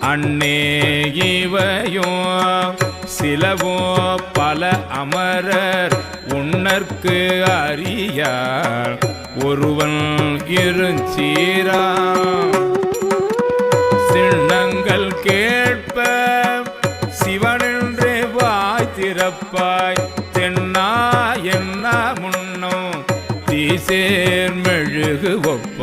அண்ணே இவையோ சிலவோ பல அமரர் உன்னற்கு அறியார் ஒருவன் இருஞ்சீரா சின்னங்கள் கேட்ப சிவனென்றே வாய் திறப்பாய் தென்னா என்ன முன்னோ தீசேர் மெழுகு ஒப்ப